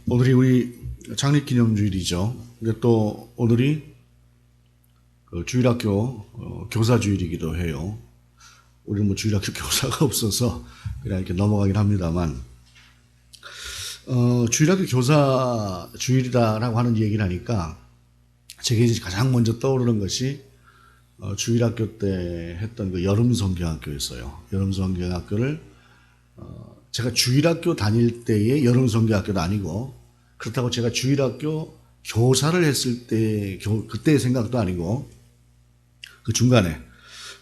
오늘이 우리 창립기념주일이죠. 근데 또 오늘이 그 주일학교 교사주일이기도 해요. 우리는 뭐 주일학교 교사가 없어서 그냥 이렇게 넘어가긴 합니다만, 주일학교 교사주일이다라고 하는 얘기를 하니까 제게 이제 가장 먼저 떠오르는 것이 주일학교 때 했던 그 여름성경학교였어요. 여름성경학교를 제가 주일학교 다닐 때의 여름성경학교도 아니고, 그렇다고 제가 주일학교 교사를 했을 때 그때의 생각도 아니고, 그 중간에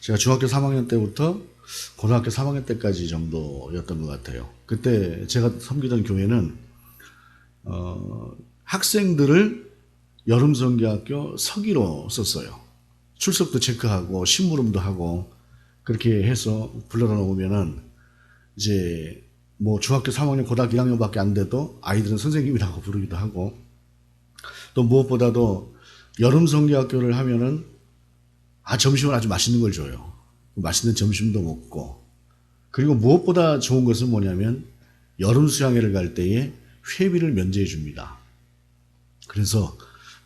제가 중학교 3학년 때부터 고등학교 3학년 때까지 정도였던 것 같아요. 그때 제가 섬기던 교회는 학생들을 여름성경학교 서기로 썼어요. 출석도 체크하고 심부름도 하고 그렇게 해서 불러다 놓으면은 이제 뭐 중학교 3학년 고등학교 1학년밖에 안 돼도 아이들은 선생님이라고 부르기도 하고, 또 무엇보다도 여름성경학교를 하면은 점심을 아주 맛있는 걸 줘요. 맛있는 점심도 먹고, 그리고 무엇보다 좋은 것은 뭐냐면 여름 수양회를 갈 때에 회비를 면제해 줍니다. 그래서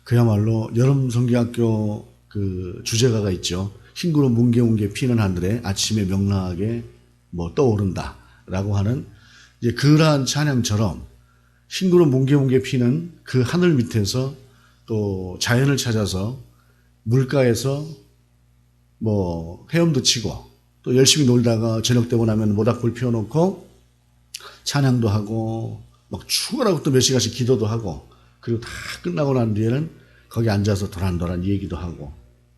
그야말로 여름성경학교 그 주제가가 있죠. 흰구름 뭉게뭉게 피는 하늘에 아침에 명랑하게 뭐 떠오른다라고 하는 이제 그러한 찬양처럼 흰구름 뭉게뭉게 피는 그 하늘 밑에서 또 자연을 찾아서 물가에서 뭐 헤엄도 치고 또 열심히 놀다가 저녁 되고 나면 모닥불 피워놓고 찬양도 하고 막 추월하고 또 몇 시간씩 기도도 하고, 그리고 다 끝나고 난 뒤에는 거기 앉아서 도란도란 얘기도 하고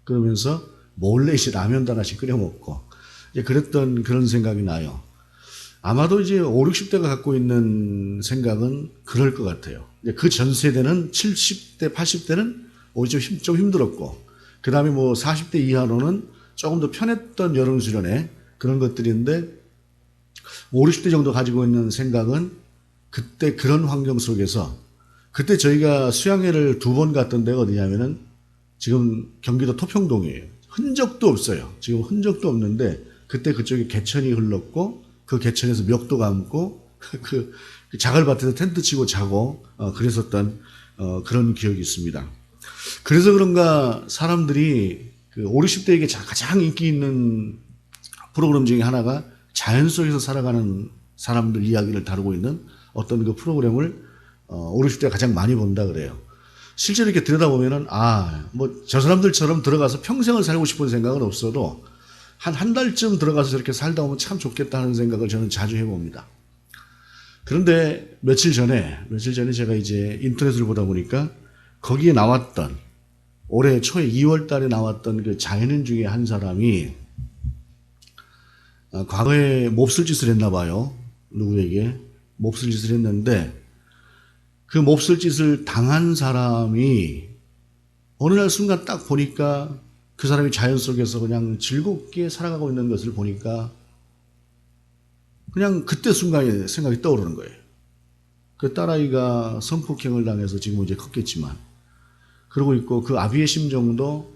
그러면서 몰래 이제 라면도 하나씩 끓여 먹고 이제 그랬던 그런 생각이 나요. 아마도 이제 5, 60대가 갖고 있는 생각은 그럴 것 같아요. 그 전 세대는 70대, 80대는 오히려 좀 힘들었고, 그 다음에 뭐 40대 이하로는 조금 더 편했던 여름 수련회 그런 것들인데, 5, 60대 정도 가지고 있는 생각은 그때 그런 환경 속에서, 그때 저희가 수양회를 2번 갔던 데가 어디냐면은 지금 경기도 토평동이에요. 흔적도 없어요. 지금 흔적도 없는데 그때 그쪽에 개천이 흘렀고 그 개천에서 멱도 감고 그 자갈밭에서 텐트 치고 자고 그랬었던 그런 기억이 있습니다. 그래서 그런가 사람들이 그 5, 60대에게 가장 인기 있는 프로그램 중에 하나가 자연 속에서 살아가는 사람들 이야기를 다루고 있는 어떤 그 프로그램을 5, 60대가 가장 많이 본다 그래요. 실제로 이렇게 들여다보면은 뭐 저 사람들처럼 들어가서 평생을 살고 싶은 생각은 없어도 한 달쯤 들어가서 저렇게 살다 오면 참 좋겠다 하는 생각을 저는 자주 해봅니다. 그런데 며칠 전에 제가 이제 인터넷을 보다 보니까 거기에 나왔던, 올해 초에 2월 달에 나왔던 그 자연인 중에 한 사람이 과거에 몹쓸 짓을 했나 봐요. 누구에게 몹쓸 짓을 했는데 그 몹쓸 짓을 당한 사람이 어느 날 순간 딱 보니까 그 사람이 자연 속에서 그냥 즐겁게 살아가고 있는 것을 보니까 그냥 그때 순간에 생각이 떠오르는 거예요. 그 딸아이가 성폭행을 당해서 지금 이제 컸겠지만 그러고 있고, 그 아비의 심정도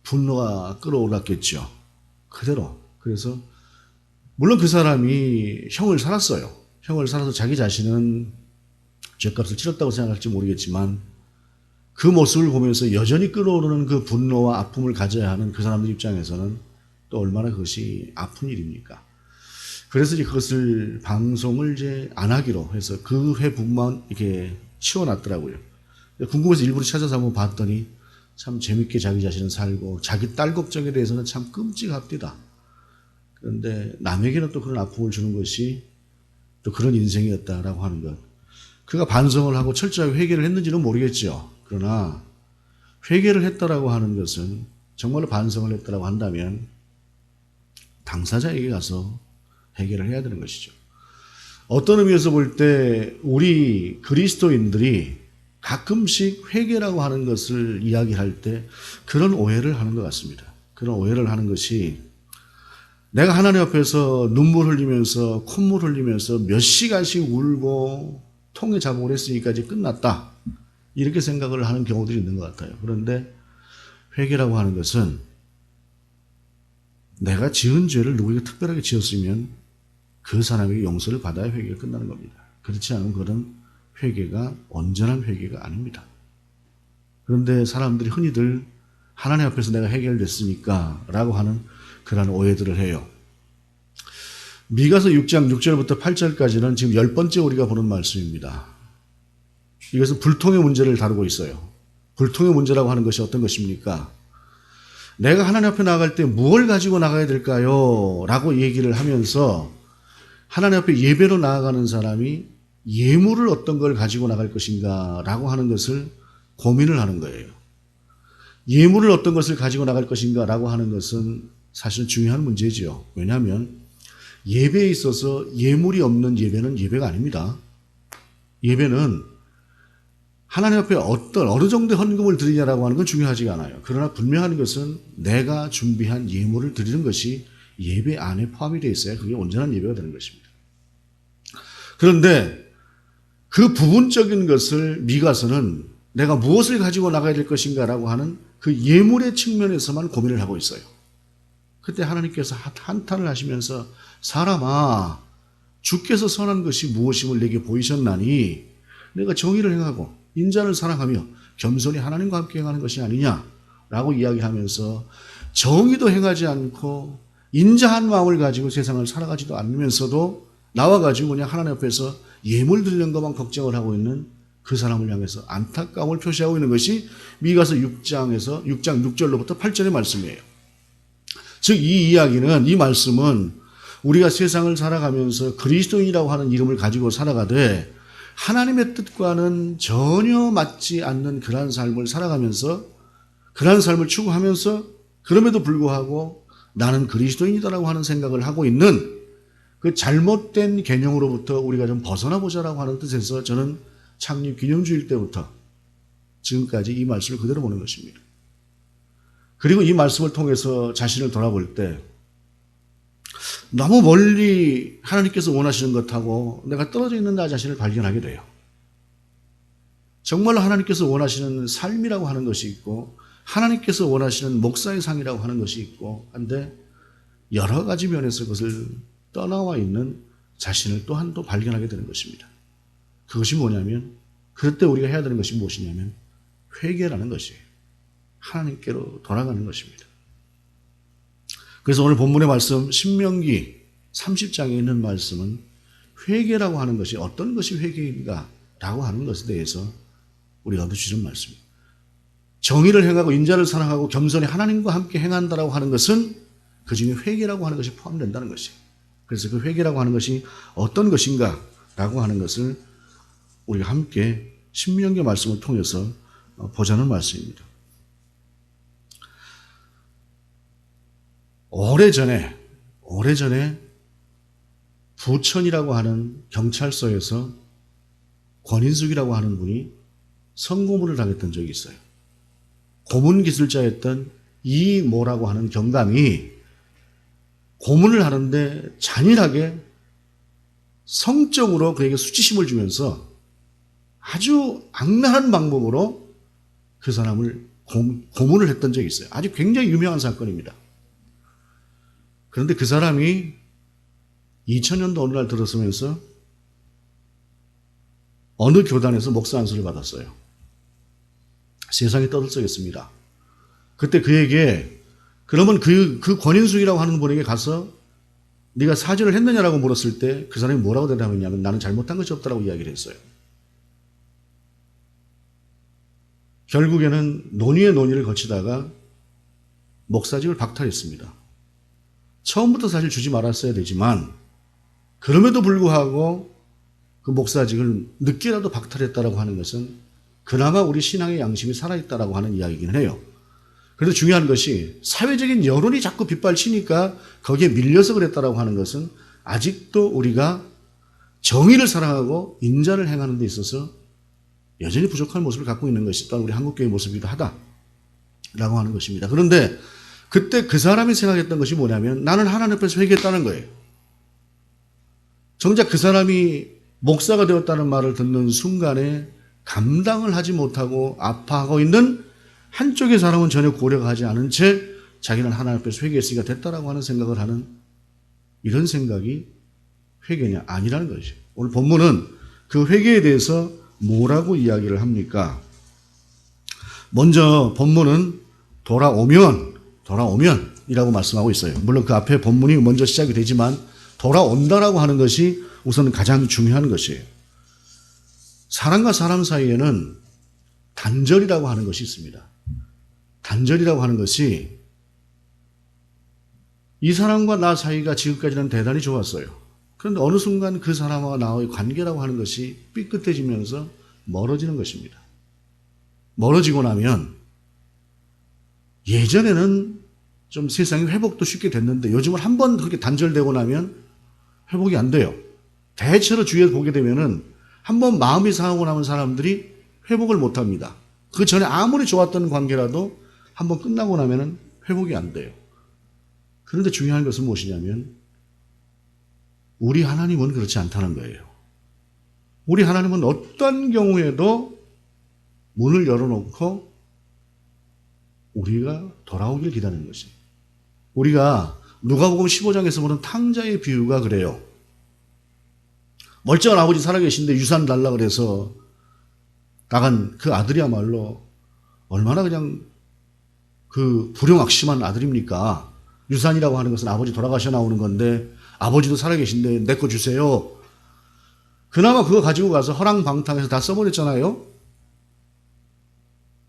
분노가 끌어올랐겠죠. 그대로. 그래서 물론 그 사람이 형을 살았어요. 형을 살아서 자기 자신은 죄값을 치렀다고 생각할지 모르겠지만 그 모습을 보면서 여전히 끌어오르는 그 분노와 아픔을 가져야 하는 그 사람들 입장에서는 또 얼마나 그것이 아픈 일입니까? 그래서 이제 그것을 방송을 이제 안 하기로 해서 그 회분만 이렇게 치워놨더라고요. 궁금해서 일부러 찾아서 한번 봤더니 참 재밌게 자기 자신은 살고 자기 딸 걱정에 대해서는 참 끔찍합니다. 그런데 남에게는 또 그런 아픔을 주는 것이 또 그런 인생이었다라고 하는 것. 그가 반성을 하고 철저하게 회개를 했는지는 모르겠죠. 그러나 회개를 했다라고 하는 것은, 정말로 반성을 했다라고 한다면 당사자에게 가서 해결을 해야 되는 것이죠. 어떤 의미에서 볼 때 우리 그리스도인들이 가끔씩 회개라고 하는 것을 이야기할 때 그런 오해를 하는 것 같습니다. 그런 오해를 하는 것이, 내가 하나님 앞에서 눈물 흘리면서 콧물 흘리면서 몇 시간씩 울고 통에 자복을 했으니까 이제 끝났다, 이렇게 생각을 하는 경우들이 있는 것 같아요. 그런데 회개라고 하는 것은 내가 지은 죄를 누구에게 특별하게 지었으면 그 사람에게 용서를 받아야 회개가 끝나는 겁니다. 그렇지 않으면 그건 회개가 온전한 회개가 아닙니다. 그런데 사람들이 흔히들 하나님 앞에서 내가 해결됐으니까 라고 하는 그런 오해들을 해요. 미가서 6장 6절부터 8절까지는 지금 10번째 우리가 보는 말씀입니다. 이것은 불통의 문제를 다루고 있어요. 불통의 문제라고 하는 것이 어떤 것입니까? 내가 하나님 앞에 나아갈 때 무엇을 가지고 나가야 될까요? 라고 얘기를 하면서 하나님 앞에 예배로 나아가는 사람이 예물을 어떤 걸 가지고 나갈 것인가 라고 하는 것을 고민을 하는 거예요. 예물을 어떤 것을 가지고 나갈 것인가 라고 하는 것은 사실은 중요한 문제지요. 왜냐하면 예배에 있어서 예물이 없는 예배는 예배가 아닙니다. 예배는 하나님 앞에 어느 정도의 헌금을 드리냐라고 하는 건 중요하지 않아요. 그러나 분명한 것은 내가 준비한 예물을 드리는 것이 예배 안에 포함이 되어 있어야 그게 온전한 예배가 되는 것입니다. 그런데 그 부분적인 것을 미가서는 내가 무엇을 가지고 나가야 될 것인가라고 하는 그 예물의 측면에서만 고민을 하고 있어요. 그때 하나님께서 한탄을 하시면서 사람아 주께서 선한 것이 무엇임을 내게 보이셨나니 내가 정의를 행하고 인자를 사랑하며 겸손히 하나님과 함께 행하는 것이 아니냐라고 이야기하면서 정의도 행하지 않고 인자한 마음을 가지고 세상을 살아가지도 않으면서도 나와가지고 그냥 하나님 앞에서 예물 드리는 것만 걱정을 하고 있는 그 사람을 향해서 안타까움을 표시하고 있는 것이 미가서 6장 6절로부터 8절의 말씀이에요. 즉 이 이야기는, 이 말씀은 우리가 세상을 살아가면서 그리스도인이라고 하는 이름을 가지고 살아가되 하나님의 뜻과는 전혀 맞지 않는 그러한 삶을 살아가면서 그러한 삶을 추구하면서 그럼에도 불구하고 나는 그리스도인이다라고 하는 생각을 하고 있는 그 잘못된 개념으로부터 우리가 좀 벗어나 보자라고 하는 뜻에서 저는 창립 기념주일 때부터 지금까지 이 말씀을 그대로 보는 것입니다. 그리고 이 말씀을 통해서 자신을 돌아볼 때 너무 멀리 하나님께서 원하시는 것하고 내가 떨어져 있는 나 자신을 발견하게 돼요. 정말로 하나님께서 원하시는 삶이라고 하는 것이 있고 하나님께서 원하시는 목사의 상이라고 하는 것이 있고 한데 여러 가지 면에서 그것을 떠나와 있는 자신을 또한 또 발견하게 되는 것입니다. 그것이 뭐냐면 그럴 때 우리가 해야 되는 것이 무엇이냐면 회개라는 것이에요. 하나님께로 돌아가는 것입니다. 그래서 오늘 본문의 말씀 신명기 30장에 있는 말씀은 회개라고 하는 것이 어떤 것이 회개인가 라고 하는 것에 대해서 우리가 얻어주는 말씀입니다. 정의를 행하고 인자를 사랑하고 겸손히 하나님과 함께 행한다라고 하는 것은 그 중에 회개라고 하는 것이 포함된다는 것이에요. 그래서 그 회개라고 하는 것이 어떤 것인가 라고 하는 것을 우리가 함께 신명기 말씀을 통해서 보자는 말씀입니다. 오래전에 부천이라고 하는 경찰서에서 권인숙이라고 하는 분이 성고문을 당했던 적이 있어요. 고문 기술자였던 이모라고 하는 경감이 고문을 하는데 잔인하게 성적으로 그에게 수치심을 주면서 아주 악랄한 방법으로 그 사람을 고문을 했던 적이 있어요. 아주 굉장히 유명한 사건입니다. 그런데 그 사람이 2000년도 어느 날 들어서면서 어느 교단에서 목사 안수를 받았어요. 세상이 떠들썩했습니다. 그때 그에게 그러면 그 권인숙이라고 하는 분에게 가서 네가 사죄를 했느냐라고 물었을 때 그 사람이 뭐라고 대답했냐면 나는 잘못한 것이 없다라고 이야기를 했어요. 결국에는 논의의 논의를 거치다가 목사직을 박탈했습니다. 처음부터 사실 주지 말았어야 되지만 그럼에도 불구하고 그 목사직을 늦게라도 박탈했다라고 하는 것은 그나마 우리 신앙의 양심이 살아있다라고 하는 이야기이긴 해요. 그래도 중요한 것이 사회적인 여론이 자꾸 빗발치니까 거기에 밀려서 그랬다라고 하는 것은 아직도 우리가 정의를 사랑하고 인자를 행하는 데 있어서 여전히 부족한 모습을 갖고 있는 것이 또한 우리 한국교회의 모습이기도 하다라고 하는 것입니다. 그런데 그때 그 사람이 생각했던 것이 뭐냐면 나는 하나님 앞에서 회개했다는 거예요. 정작 그 사람이 목사가 되었다는 말을 듣는 순간에 감당을 하지 못하고 아파하고 있는 한쪽의 사람은 전혀 고려가 하지 않은 채 자기는 하나님 앞에서 회개했으니까 됐다라고 하는 생각을 하는 이런 생각이 회개냐? 아니라는 것이죠. 오늘 본문은 그 회개에 대해서 뭐라고 이야기를 합니까? 먼저 본문은 돌아오면이라고 말씀하고 있어요. 물론 그 앞에 본문이 먼저 시작이 되지만 돌아온다라고 하는 것이 우선 가장 중요한 것이에요. 사람과 사람 사이에는 단절이라고 하는 것이 있습니다. 단절이라고 하는 것이 이 사람과 나 사이가 지금까지는 대단히 좋았어요. 그런데 어느 순간 그 사람과 나의 관계라고 하는 것이 삐끗해지면서 멀어지는 것입니다. 멀어지고 나면 예전에는 좀 세상이 회복도 쉽게 됐는데 요즘은 한 번 그렇게 단절되고 나면 회복이 안 돼요. 대체로 주위에 보게 되면은 한 번 마음이 상하고 나면 사람들이 회복을 못 합니다. 그 전에 아무리 좋았던 관계라도 한 번 끝나고 나면은 회복이 안 돼요. 그런데 중요한 것은 무엇이냐면 우리 하나님은 그렇지 않다는 거예요. 우리 하나님은 어떤 경우에도 문을 열어놓고 우리가 돌아오길 기다리는 것이. 우리가 누가복음 15장에서 보는 탕자의 비유가 그래요. 멀쩡한 아버지 살아계신데 유산 달라 그래서 나간 그 아들이야말로 얼마나 그냥 그 불용악심한 아들입니까? 유산이라고 하는 것은 아버지 돌아가셔 나오는 건데 아버지도 살아계신데 내 거 주세요. 그나마 그거 가지고 가서 허랑방탕해서 다 써버렸잖아요.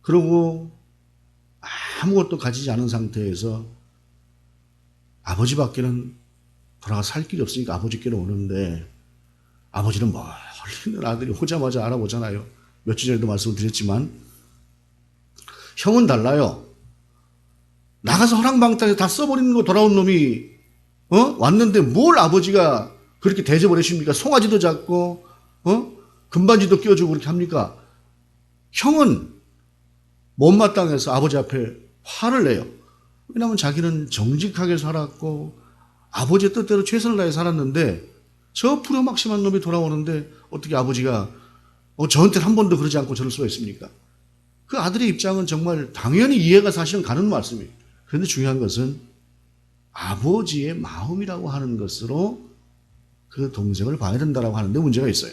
그리고 아무것도 가지지 않은 상태에서 아버지밖에는 돌아가 살 길이 없으니까 아버지께로 오는데 아버지는 멀리 있는 아들이 오자마자 알아보잖아요. 몇 주 전에도 말씀을 드렸지만 형은 달라요. 나가서 허랑방탕해서 다 써버리는 거 돌아온 놈이 왔는데 뭘 아버지가 그렇게 대접을 해줍니까? 송아지도 잡고 금반지도 끼워주고 그렇게 합니까? 형은 못마땅해서 아버지 앞에 화를 내요. 왜냐하면 자기는 정직하게 살았고 아버지의 뜻대로 최선을 다해 살았는데 저 불효막심한 놈이 돌아오는데 어떻게 아버지가 저한테는 한 번도 그러지 않고 저럴 수가 있습니까? 그 아들의 입장은 정말 당연히 이해가 사실은 가는 말씀이에요. 그런데 중요한 것은 아버지의 마음이라고 하는 것으로 그 동생을 봐야 된다고 하는데 문제가 있어요.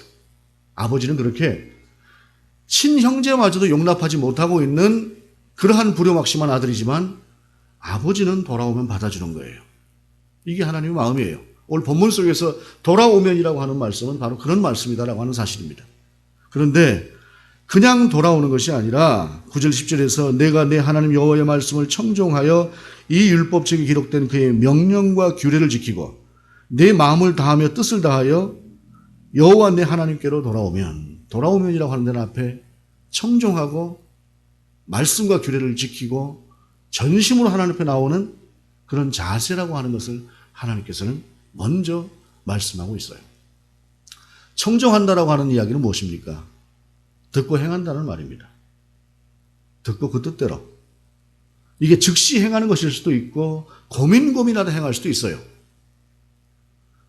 아버지는 그렇게 친형제마저도 용납하지 못하고 있는 그러한 불효막심한 아들이지만 아버지는 돌아오면 받아주는 거예요. 이게 하나님의 마음이에요. 오늘 본문 속에서 돌아오면이라고 하는 말씀은 바로 그런 말씀이다라고 하는 사실입니다. 그런데 그냥 돌아오는 것이 아니라 9절 10절에서 내가 내 하나님 여호와의 말씀을 청종하여 이 율법책에 기록된 그의 명령과 규례를 지키고 내 마음을 다하며 뜻을 다하여 여호와 내 하나님께로 돌아오면이라고 하는 데는 앞에 청종하고 말씀과 규례를 지키고 전심으로 하나님 앞에 나오는 그런 자세라고 하는 것을 하나님께서는 먼저 말씀하고 있어요. 청종한다라고 하는 이야기는 무엇입니까? 듣고 행한다는 말입니다. 듣고 그 뜻대로. 이게 즉시 행하는 것일 수도 있고 고민하다 행할 수도 있어요.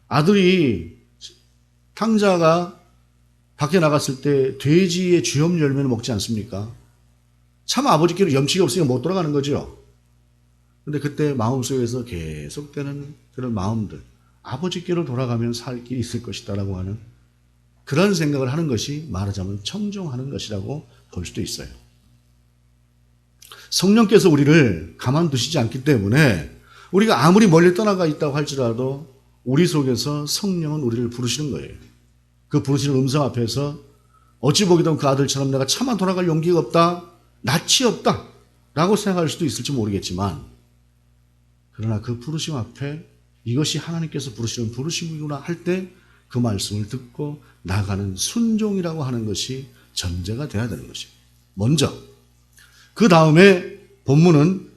아들이 탕자가 밖에 나갔을 때 돼지의 쥐염 열매를 먹지 않습니까? 참 아버지께로 염치가 없으니까 못 돌아가는 거죠. 근데 그때 마음속에서 계속되는 그런 마음들, 아버지께로 돌아가면 살 길이 있을 것이다라고 하는 그런 생각을 하는 것이 말하자면 청종하는 것이라고 볼 수도 있어요. 성령께서 우리를 가만두시지 않기 때문에 우리가 아무리 멀리 떠나가 있다고 할지라도 우리 속에서 성령은 우리를 부르시는 거예요. 그 부르시는 음성 앞에서 어찌 보기든 그 아들처럼 내가 차마 돌아갈 용기가 없다, 낯이 없다 라고 생각할 수도 있을지 모르겠지만 그러나 그 부르심 앞에 이것이 하나님께서 부르시는 부르심이구나 할 때 그 말씀을 듣고 나가는 순종이라고 하는 것이 전제가 돼야 되는 것이에요. 먼저 그 다음에 본문은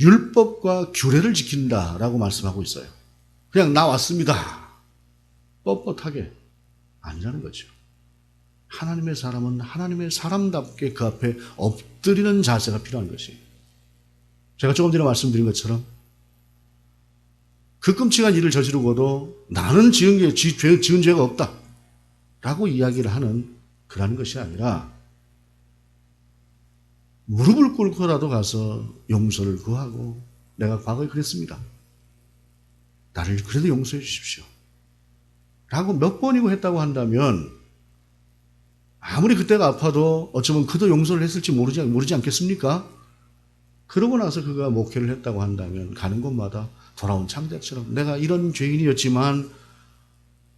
율법과 규례를 지킨다라고 말씀하고 있어요. 그냥 나 왔습니다. 뻣뻣하게 아니라는 거죠. 하나님의 사람은 하나님의 사람답게 그 앞에 엎드리는 자세가 필요한 것이에요. 제가 조금 전에 말씀드린 것처럼 그 끔찍한 일을 저지르고도 나는 지은 죄가 없다 라고 이야기를 하는 그러는 것이 아니라 무릎을 꿇고라도 가서 용서를 구하고 내가 과거에 그랬습니다. 나를 그래도 용서해 주십시오 라고 몇 번이고 했다고 한다면 아무리 그때가 아파도 어쩌면 그도 용서를 했을지 모르지 않겠습니까? 그러고 나서 그가 목회를 했다고 한다면 가는 곳마다 돌아온 창자처럼 내가 이런 죄인이었지만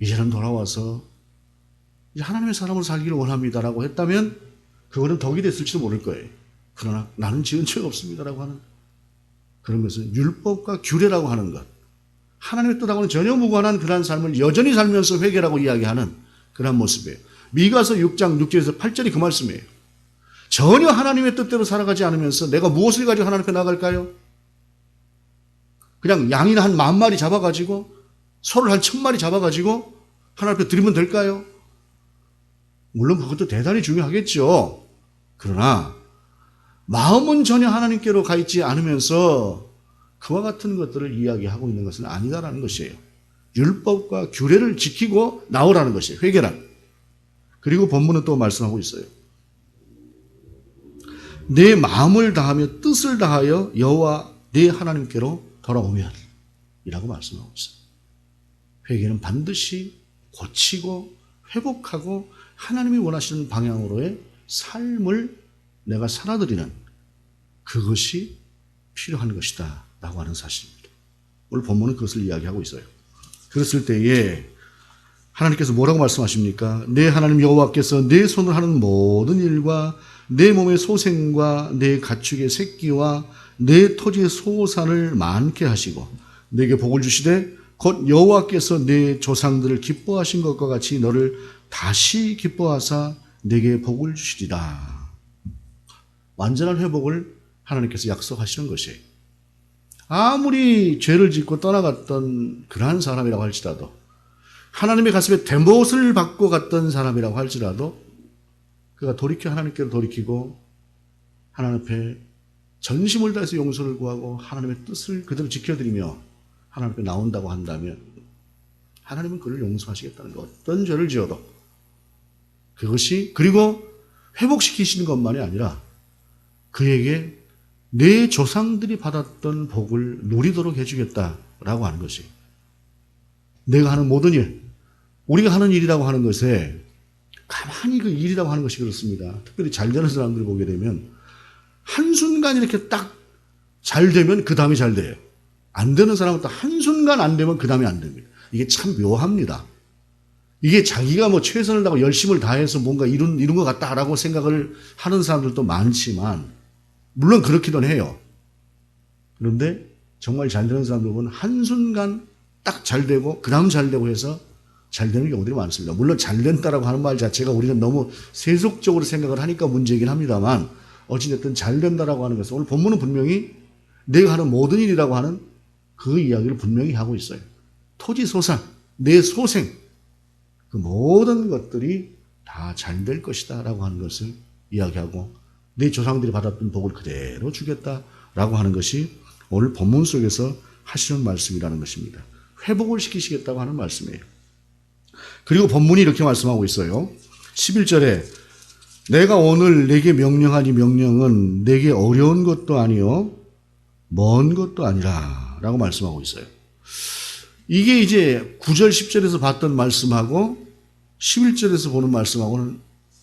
이제는 돌아와서 이제 하나님의 사람으로 살기를 원합니다라고 했다면 그거는 덕이 됐을지도 모를 거예요. 그러나 나는 지은 죄가 없습니다라고 하는 그런 것은 율법과 규례라고 하는 것, 하나님의 뜻하고는 전혀 무관한 그러한 삶을 여전히 살면서 회개라고 이야기하는 그러한 모습이에요. 미가서 6장 6절에서 8절이 그 말씀이에요. 전혀 하나님의 뜻대로 살아가지 않으면서 내가 무엇을 가지고 하나님 앞에 나갈까요? 그냥 양이나 한 10,000마리 잡아가지고 소를 한 1,000마리 잡아가지고 하나님 앞에 드리면 될까요? 물론 그것도 대단히 중요하겠죠. 그러나 마음은 전혀 하나님께로 가 있지 않으면서 그와 같은 것들을 이야기하고 있는 것은 아니다라는 것이에요. 율법과 규례를 지키고 나오라는 것이에요. 회개란. 그리고 본문은 또 말씀하고 있어요. 내 마음을 다하며 뜻을 다하여 여호와 내 하나님께로 돌아오면 이라고 말씀하고 있어요. 회개는 반드시 고치고 회복하고 하나님이 원하시는 방향으로의 삶을 내가 살아드리는 그것이 필요한 것이다 라고 하는 사실입니다. 오늘 본문은 그것을 이야기하고 있어요. 그랬을 때에 하나님께서 뭐라고 말씀하십니까? 내 하나님 여호와께서 내 손을 하는 모든 일과 내 몸의 소생과 내 가축의 새끼와 내 토지의 소산을 많게 하시고 내게 복을 주시되 곧 여호와께서 내 조상들을 기뻐하신 것과 같이 너를 다시 기뻐하사 내게 복을 주시리라. 완전한 회복을 하나님께서 약속하시는 것이에요. 아무리 죄를 짓고 떠나갔던 그러한 사람이라고 할지라도 하나님의 가슴에 대못을 받고 갔던 사람이라고 할지라도 그가 돌이켜 하나님께로 돌이키고 하나님 앞에 전심을 다해서 용서를 구하고 하나님의 뜻을 그대로 지켜드리며 하나님 앞에 나온다고 한다면 하나님은 그를 용서하시겠다는 것. 어떤 죄를 지어도 그것이 그리고 회복시키시는 것만이 아니라 그에게 내 조상들이 받았던 복을 누리도록 해주겠다라고 하는 것이 내가 하는 모든 일, 우리가 하는 일이라고 하는 것에 가만히 그 일이라고 하는 것이 그렇습니다. 특별히 잘 되는 사람들을 보게 되면 한순간 이렇게 딱 잘 되면 그 다음에 잘 돼요. 안 되는 사람은 또 한순간 안 되면 그 다음에 안 됩니다. 이게 참 묘합니다. 이게 자기가 뭐 최선을 다하고 열심을 다해서 뭔가 이룬 것 같다라고 생각을 하는 사람들도 많지만 물론 그렇기도 해요. 그런데 정말 잘 되는 사람들 보면 한순간 딱 잘 되고 그 다음 잘 되고 해서 잘 되는 경우들이 많습니다. 물론 잘 된다라고 하는 말 자체가 우리는 너무 세속적으로 생각을 하니까 문제이긴 합니다만 어찌됐든 잘 된다라고 하는 것은 오늘 본문은 분명히 내가 하는 모든 일이라고 하는 그 이야기를 분명히 하고 있어요. 토지 소산, 내 소생 그 모든 것들이 다 잘 될 것이다 라고 하는 것을 이야기하고 내 조상들이 받았던 복을 그대로 주겠다라고 하는 것이 오늘 본문 속에서 하시는 말씀이라는 것입니다. 회복을 시키시겠다고 하는 말씀이에요. 그리고 본문이 이렇게 말씀하고 있어요. 11절에 내가 오늘 내게 명령한 이 명령은 내게 어려운 것도 아니요 먼 것도 아니라 라고 말씀하고 있어요. 이게 이제 9절 10절에서 봤던 말씀하고 11절에서 보는 말씀하고는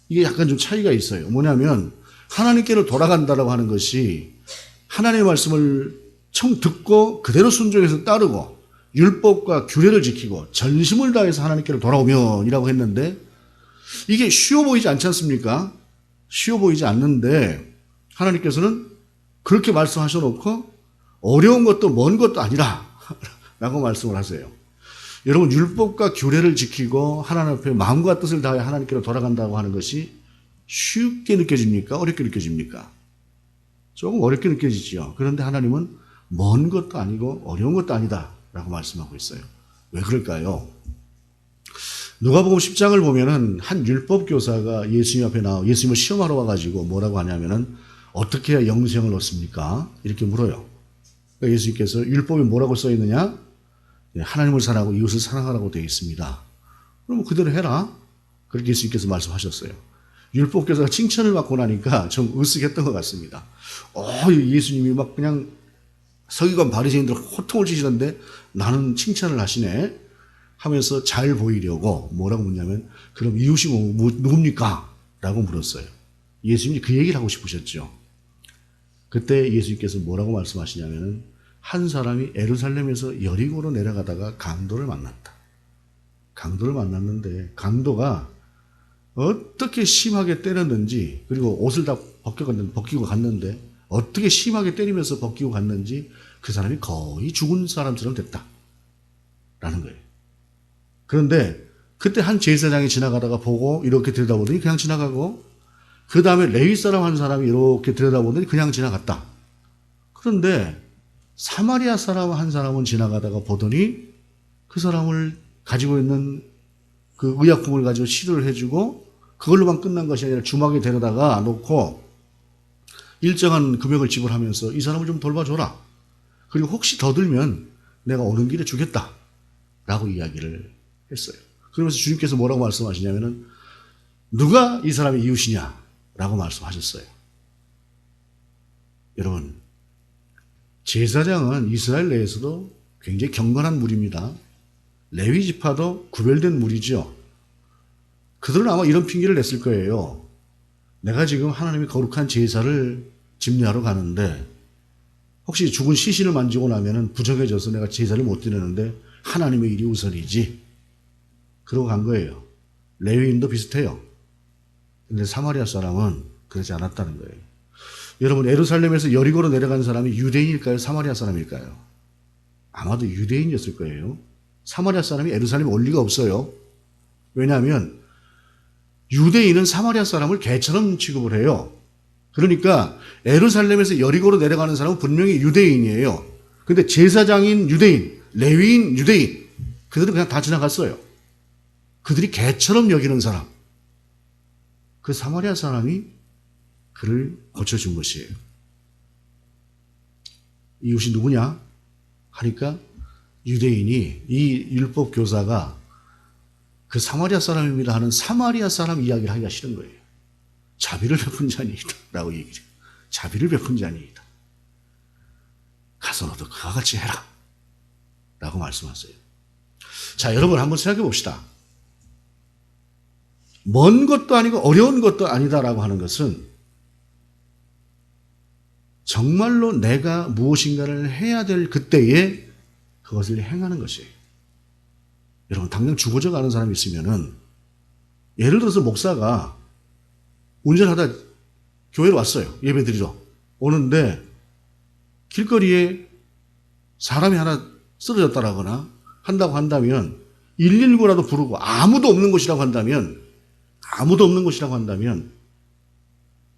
이게 약간 좀 차이가 있어요. 뭐냐면 하나님께로 돌아간다라고 하는 것이 하나님의 말씀을 듣고 그대로 순종해서 따르고 율법과 규례를 지키고 전심을 다해서 하나님께로 돌아오면이라고 했는데 이게 쉬워 보이지 않지 않습니까? 쉬워 보이지 않는데 하나님께서는 그렇게 말씀하셔놓고 어려운 것도 먼 것도 아니라 라고 말씀을 하세요. 여러분 율법과 규례를 지키고 하나님 앞에 마음과 뜻을 다해 하나님께로 돌아간다고 하는 것이 쉽게 느껴집니까? 어렵게 느껴집니까? 조금 어렵게 느껴지죠. 그런데 하나님은 먼 것도 아니고 어려운 것도 아니다 라고 말씀하고 있어요. 왜 그럴까요? 누가복음 10장을 보면은 한 율법 교사가 예수님 앞에 예수님을 시험하러 와가지고 뭐라고 하냐면은 어떻게 해야 영생을 얻습니까? 이렇게 물어요. 그러니까 예수님께서 율법에 뭐라고 써 있느냐? 하나님을 사랑하고 이웃을 사랑하라고 되어 있습니다. 그럼 그대로 해라. 그렇게 예수님께서 말씀하셨어요. 율법 교사가 칭찬을 받고 나니까 좀 으쓱했던 것 같습니다. 예수님이 막 그냥 서기관 바리새인들 호통을 치시던데 나는 칭찬을 하시네 하면서 잘 보이려고 뭐라고 묻냐면 그럼 이웃이 누굽니까? 라고 물었어요. 예수님이 그 얘기를 하고 싶으셨죠. 그때 예수님께서 뭐라고 말씀하시냐면은 한 사람이 예루살렘에서 여리고로 내려가다가 강도를 만났다. 강도를 만났는데 강도가 어떻게 심하게 때렸는지, 그리고 옷을 다 벗기고 갔는데 어떻게 심하게 때리면서 벗기고 갔는지 그 사람이 거의 죽은 사람처럼 됐다 라는 거예요. 그런데 그때 한 제사장이 지나가다가 보고 이렇게 들여다보더니 그냥 지나가고, 그 다음에 레위 사람 한 사람이 이렇게 들여다보더니 그냥 지나갔다. 그런데 사마리아 사람 한 사람은 지나가다가 보더니 그 사람을 가지고 있는 그 의약품을 가지고 치료를 해주고, 그걸로만 끝난 것이 아니라 주막에 데려다가 놓고 일정한 금액을 지불하면서 이 사람을 좀 돌봐줘라. 그리고 혹시 더 들면 내가 오는 길에 주겠다. 라고 이야기를 했어요. 그러면서 주님께서 뭐라고 말씀하시냐면은 누가 이 사람의 이웃이냐? 라고 말씀하셨어요. 여러분, 제사장은 이스라엘 내에서도 굉장히 경건한 무리입니다. 레위 지파도 구별된 무리죠. 그들은 아마 이런 핑계를 냈을 거예요. 내가 지금 하나님의 거룩한 제사를 집례하러 가는데 혹시 죽은 시신을 만지고 나면은 부정해져서 내가 제사를 못 드리는데 하나님의 일이 우선이지. 그러고 간 거예요. 레위인도 비슷해요. 근데 사마리아 사람은 그러지 않았다는 거예요. 여러분, 예루살렘에서 여리고로 내려간 사람이 유대인일까요? 사마리아 사람일까요? 아마도 유대인이었을 거예요. 사마리아 사람이 예루살렘에 올 리가 없어요. 왜냐하면 유대인은 사마리아 사람을 개처럼 취급을 해요. 그러니까 예루살렘에서 여리고로 내려가는 사람은 분명히 유대인이에요. 근데 제사장인 유대인, 레위인 유대인, 그들은 그냥 다 지나갔어요. 그들이 개처럼 여기는 사람. 그 사마리아 사람이 그를 고쳐준 것이에요. 이웃이 누구냐? 하니까 유대인이, 이 율법 교사가 그 사마리아 사람입니다 하는 사마리아 사람 이야기를 하기가 싫은 거예요. 자비를 베푼 자니이다 라고 얘기를 해요. 자비를 베푼 자니이다. 가서 너도 그와 같이 해라 라고 말씀하세요. 자, 여러분 한번 생각해 봅시다. 먼 것도 아니고 어려운 것도 아니다라고 하는 것은 정말로 내가 무엇인가를 해야 될 그때에 그것을 행하는 것이에요. 여러분, 당장 죽어져 가는 사람이 있으면은, 예를 들어서 목사가 운전하다 교회로 왔어요. 예배 드리러. 오는데 길거리에 사람이 하나 쓰러졌다라거나 한다고 한다면 119라도 부르고 아무도 없는 곳이라고 한다면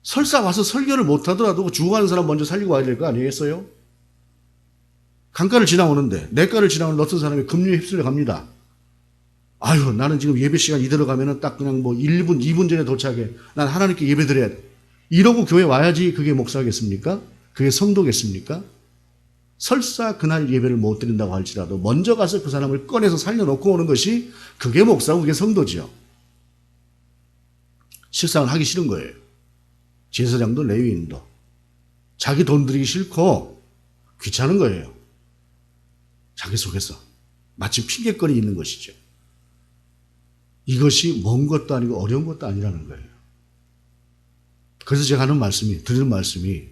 설사 와서 설교를 못하더라도 죽어가는 사람 먼저 살리고 와야 될 거 아니겠어요? 강가를 지나오는데, 내가를 지나오는 어떤 사람이 급류에 휩쓸려 갑니다. 아유, 나는 지금 예배 시간 이대로 가면은 딱 그냥 뭐 1분, 2분 전에 도착해. 난 하나님께 예배 드려야 돼. 이러고 교회 와야지 그게 목사겠습니까? 그게 성도겠습니까? 설사 그날 예배를 못 드린다고 할지라도 먼저 가서 그 사람을 꺼내서 살려놓고 오는 것이 그게 목사고 그게 성도지요. 실상을 하기 싫은 거예요. 제사장도 레위인도. 자기 돈 들이기 싫고 귀찮은 거예요. 자기 속에서 마치 핑계거리 있는 것이죠. 이것이 먼 것도 아니고 어려운 것도 아니라는 거예요. 그래서 제가 드리는 말씀이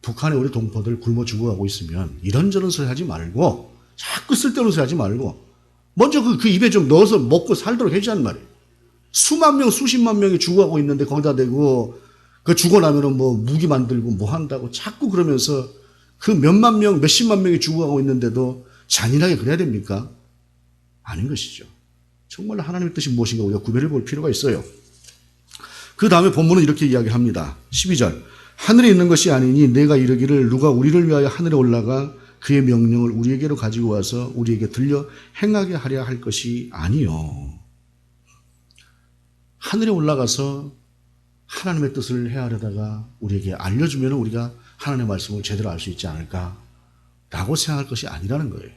북한의 우리 동포들 굶어 죽어가고 있으면 이런저런 소리 하지 말고, 자꾸 쓸데없는 소리 하지 말고 먼저 그 입에 좀 넣어서 먹고 살도록 해주자는 말이에요. 수만 명, 수십만 명이 죽어가고 있는데 거기다 대고 그 죽어 나면은 뭐 무기 만들고 뭐 한다고 자꾸 그러면서 그 몇만 명, 몇십만 명이 죽어가고 있는데도 잔인하게 그래야 됩니까? 아닌 것이죠. 정말 하나님의 뜻이 무엇인가 우리가 구별해 볼 필요가 있어요. 그 다음에 본문은 이렇게 이야기합니다. 12절. 하늘에 있는 것이 아니니 내가 이르기를 누가 우리를 위하여 하늘에 올라가 그의 명령을 우리에게로 가지고 와서 우리에게 들려 행하게 하려 할 것이 아니요. 하늘에 올라가서 하나님의 뜻을 헤아려다가 우리에게 알려주면 우리가 하나님의 말씀을 제대로 알 수 있지 않을까라고 생각할 것이 아니라는 거예요.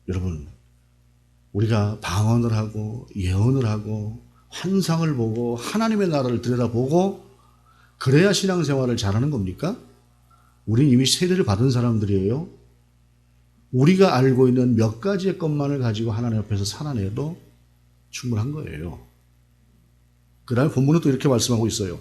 여러분, 우리가 방언을 하고 예언을 하고 환상을 보고 하나님의 나라를 들여다보고 그래야 신앙생활을 잘하는 겁니까? 우린 이미 세례를 받은 사람들이에요. 우리가 알고 있는 몇 가지의 것만을 가지고 하나님 앞에서 살아내도 충분한 거예요. 그 다음에 본문은 또 이렇게 말씀하고 있어요.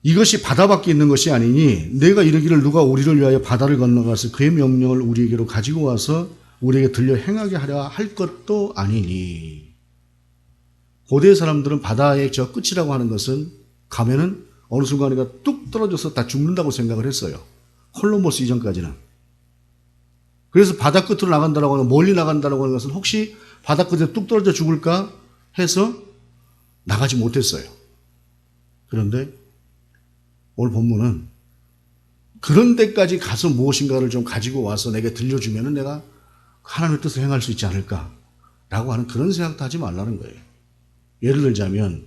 이것이 바다 밖에 있는 것이 아니니 내가 이르기를 누가 우리를 위하여 바다를 건너가서 그의 명령을 우리에게로 가지고 와서 우리에게 들려 행하게 하려 할 것도 아니니. 고대 사람들은 바다의 저 끝이라고 하는 것은 가면은 어느 순간인가 뚝 떨어져서 다 죽는다고 생각을 했어요. 콜럼버스 이전까지는. 그래서 바다 끝으로 나간다라고 하는, 멀리 나간다라고 하는 것은 혹시 바다 끝에 뚝 떨어져 죽을까 해서 나가지 못했어요. 그런데 오늘 본문은 그런 데까지 가서 무엇인가를 좀 가지고 와서 내게 들려주면은 내가 하나님의 뜻을 행할 수 있지 않을까라고 하는 그런 생각도 하지 말라는 거예요. 예를 들자면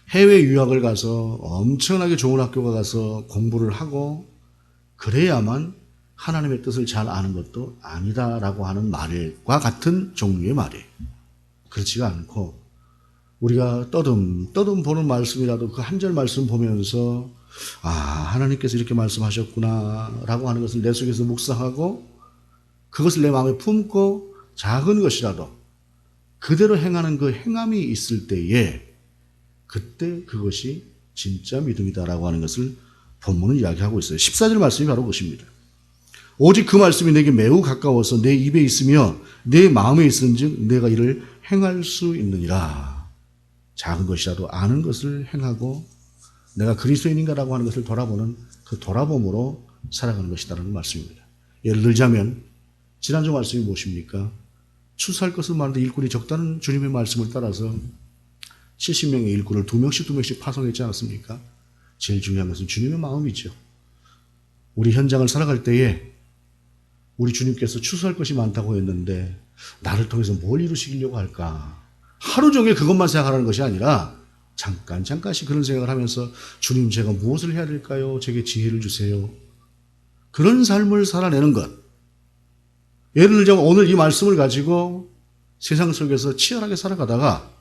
해외 유학을 가서 엄청나게 좋은 학교가 가서 공부를 하고 그래야만 하나님의 뜻을 잘 아는 것도 아니다라고 하는 말과 같은 종류의 말이에요. 그렇지가 않고 우리가 떠듬 보는 말씀이라도 그 한 절 말씀 보면서 아, 하나님께서 이렇게 말씀하셨구나 라고 하는 것을 내 속에서 묵상하고 그것을 내 마음에 품고 작은 것이라도 그대로 행하는 그 행함이 있을 때에 그때 그것이 진짜 믿음이다라고 하는 것을 본문은 이야기하고 있어요. 14절 말씀이 바로 그것입니다. 오직 그 말씀이 내게 매우 가까워서 내 입에 있으며 내 마음에 있은즉 내가 이를 행할 수 있느니라. 작은 것이라도 아는 것을 행하고 내가 그리스도인인가라고 하는 것을 돌아보는 그 돌아봄으로 살아가는 것이다라는 말씀입니다. 예를 들자면 지난주 말씀이 무엇입니까? 추수할 것을 많은데 일꾼이 적다는 주님의 말씀을 따라서 70명의 일꾼을 2명씩 파송했지 않았습니까? 제일 중요한 것은 주님의 마음이죠. 우리 현장을 살아갈 때에 우리 주님께서 추수할 것이 많다고 했는데 나를 통해서 뭘 이루시려고 할까? 하루 종일 그것만 생각하는 것이 아니라 잠깐씩 그런 생각을 하면서 주님 제가 무엇을 해야 될까요? 제게 지혜를 주세요. 그런 삶을 살아내는 것. 예를 들자면 오늘 이 말씀을 가지고 세상 속에서 치열하게 살아가다가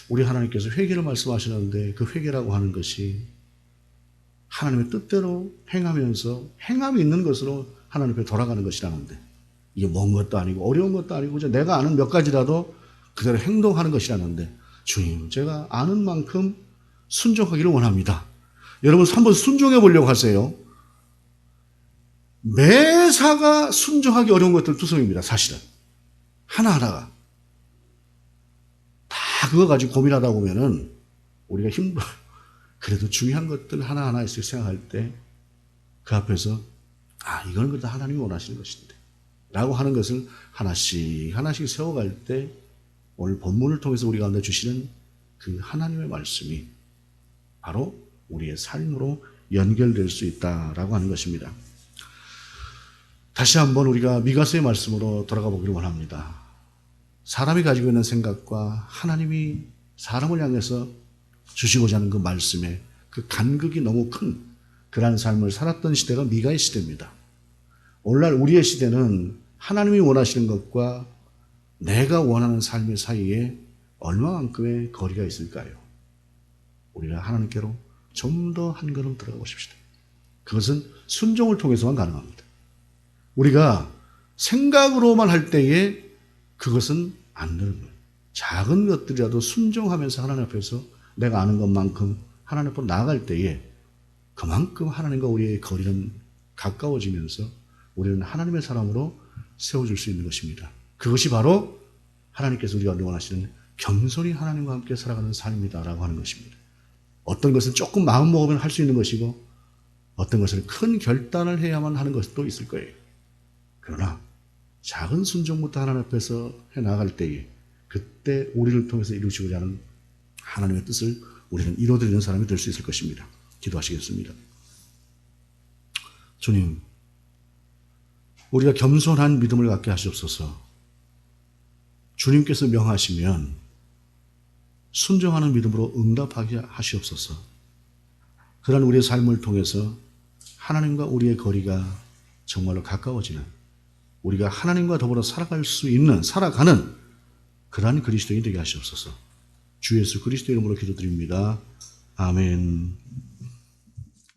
우리 하나님께서 회개를 말씀하시는데 그 회개라고 하는 것이 하나님의 뜻대로 행하면서 행함이 있는 것으로 하나님 앞에 돌아가는 것이라는데 이게 먼 것도 아니고 어려운 것도 아니고 내가 아는 몇 가지라도 그대로 행동하는 것이라는데 주님 제가 아는 만큼 순종하기를 원합니다. 여러분 한번 순종해 보려고 하세요. 매사가 순종하기 어려운 것들 투성입니다. 사실은 하나하나가 다 그거 가지고 고민하다 보면은 우리가 힘들어요. 그래도 중요한 것들 하나하나씩 생각할 때 그 앞에서 이건 그래도 하나님이 원하시는 것인데 라고 하는 것을 하나씩 세워갈 때 오늘 본문을 통해서 우리 가운데 주시는 그 하나님의 말씀이 바로 우리의 삶으로 연결될 수 있다라고 하는 것입니다. 다시 한번 우리가 미가서의 말씀으로 돌아가 보기를 원합니다. 사람이 가지고 있는 생각과 하나님이 사람을 향해서 주시고자 하는 그 말씀에 그 간극이 너무 큰 그러한 삶을 살았던 시대가 미가의 시대입니다. 오늘날 우리의 시대는 하나님이 원하시는 것과 내가 원하는 삶의 사이에 얼마만큼의 거리가 있을까요? 우리가 하나님께로 좀 더 한 걸음 들어가 보십시다. 그것은 순종을 통해서만 가능합니다. 우리가 생각으로만 할 때에 그것은 안 되는 거예요. 작은 것들이라도 순종하면서 하나님 앞에서 내가 아는 것만큼 하나님 앞으로 나아갈 때에 그만큼 하나님과 우리의 거리는 가까워지면서 우리는 하나님의 사람으로 세워줄 수 있는 것입니다. 그것이 바로 하나님께서 우리가 원하시는 겸손히 하나님과 함께 살아가는 삶이다라고 하는 것입니다. 어떤 것은 조금 마음 먹으면 할 수 있는 것이고 어떤 것은 큰 결단을 해야만 하는 것도 있을 거예요. 그러나 작은 순종부터 하나님 앞에서 해나갈 때에 그때 우리를 통해서 이루시고자 하는 하나님의 뜻을 우리는 이루어드리는 사람이 될 수 있을 것입니다. 기도하시겠습니다. 주님, 우리가 겸손한 믿음을 갖게 하시옵소서. 주님께서 명하시면 순종하는 믿음으로 응답하게 하시옵소서. 그런 우리의 삶을 통해서 하나님과 우리의 거리가 정말로 가까워지는 우리가 하나님과 더불어 살아가는 그러한 그리스도인이 되게 하시옵소서. 주 예수 그리스도 이름으로 기도드립니다. 아멘.